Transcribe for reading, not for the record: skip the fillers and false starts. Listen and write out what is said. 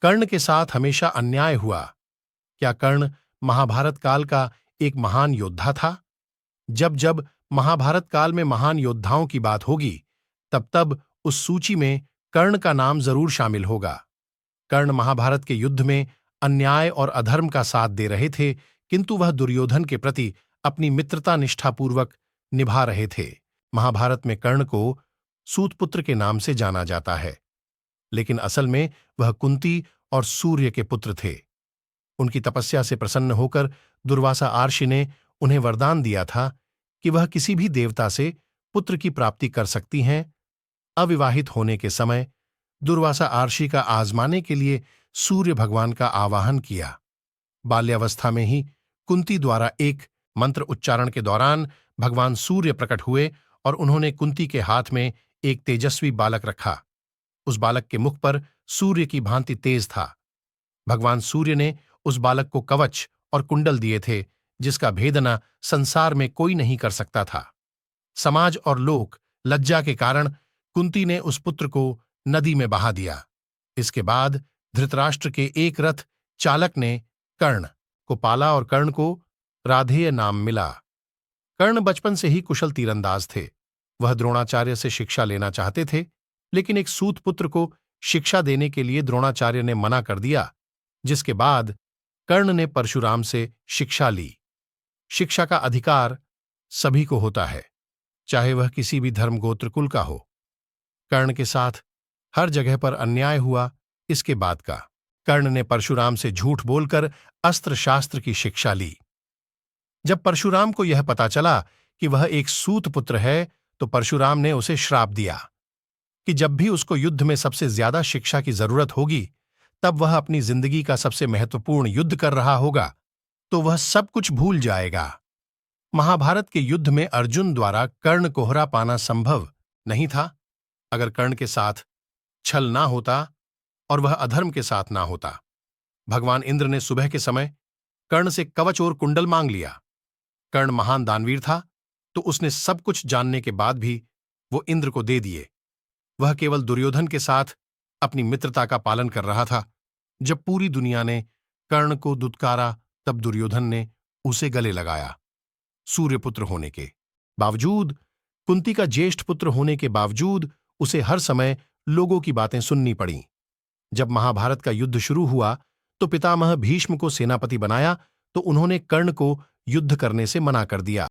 कर्ण के साथ हमेशा अन्याय हुआ। क्या कर्ण महाभारत काल का एक महान योद्धा था? जब जब महाभारत काल में महान योद्धाओं की बात होगी, तब तब उस सूची में कर्ण का नाम जरूर शामिल होगा। कर्ण महाभारत के युद्ध में अन्याय और अधर्म का साथ दे रहे थे, किंतु वह दुर्योधन के प्रति अपनी मित्रता निष्ठापूर्वक निभा रहे थे। महाभारत में कर्ण को सूतपुत्र के नाम से जाना जाता है, लेकिन असल में वह कुंती और सूर्य के पुत्र थे। उनकी तपस्या से प्रसन्न होकर दुर्वासा आर्षि ने उन्हें वरदान दिया था कि वह किसी भी देवता से पुत्र की प्राप्ति कर सकती हैं। अविवाहित होने के समय दुर्वासा आर्षि का आजमाने के लिए सूर्य भगवान का आवाहन किया। बाल्यावस्था में ही कुंती द्वारा एक मंत्र उच्चारण के दौरान भगवान सूर्य प्रकट हुए और उन्होंने कुंती के हाथ में एक तेजस्वी बालक रखा। उस बालक के मुख पर सूर्य की भांति तेज था। भगवान सूर्य ने उस बालक को कवच और कुंडल दिए थे, जिसका भेदना संसार में कोई नहीं कर सकता था। समाज और लोक लज्जा के कारण कुंती ने उस पुत्र को नदी में बहा दिया। इसके बाद धृतराष्ट्र के एक रथ चालक ने कर्ण को पाला और कर्ण को राधेय नाम मिला। कर्ण बचपन से ही कुशल तीरंदाज थे। वह द्रोणाचार्य से शिक्षा लेना चाहते थे, लेकिन एक सूत पुत्र को शिक्षा देने के लिए द्रोणाचार्य ने मना कर दिया, जिसके बाद कर्ण ने परशुराम से शिक्षा ली। शिक्षा का अधिकार सभी को होता है, चाहे वह किसी भी धर्म गोत्र कुल का हो। कर्ण के साथ हर जगह पर अन्याय हुआ। इसके बाद का कर्ण ने परशुराम से झूठ बोलकर अस्त्र शास्त्र की शिक्षा ली। जब परशुराम को यह पता चला कि वह एक सूत पुत्र है, तो परशुराम ने उसे श्राप दिया कि जब भी उसको युद्ध में सबसे ज्यादा शिक्षा की जरूरत होगी, तब वह अपनी जिंदगी का सबसे महत्वपूर्ण युद्ध कर रहा होगा, तो वह सब कुछ भूल जाएगा। महाभारत के युद्ध में अर्जुन द्वारा कर्ण कोहरा पाना संभव नहीं था। अगर कर्ण के साथ छल ना होता और वह अधर्म के साथ ना होता। भगवान इंद्र ने सुबह के समय कर्ण से कवच और कुंडल मांग लिया। कर्ण महान दानवीर था, तो उसने सब कुछ जानने के बाद भी वो इंद्र को दे दिए। वह केवल दुर्योधन के साथ अपनी मित्रता का पालन कर रहा था। जब पूरी दुनिया ने कर्ण को दुत्कारा, तब दुर्योधन ने उसे गले लगाया। सूर्यपुत्र होने के बावजूद, कुंती का ज्येष्ठ पुत्र होने के बावजूद उसे हर समय लोगों की बातें सुननी पड़ीं। जब महाभारत का युद्ध शुरू हुआ, तो पितामह भीष्म को सेनापति बनाया, तो उन्होंने कर्ण को युद्ध करने से मना कर दिया।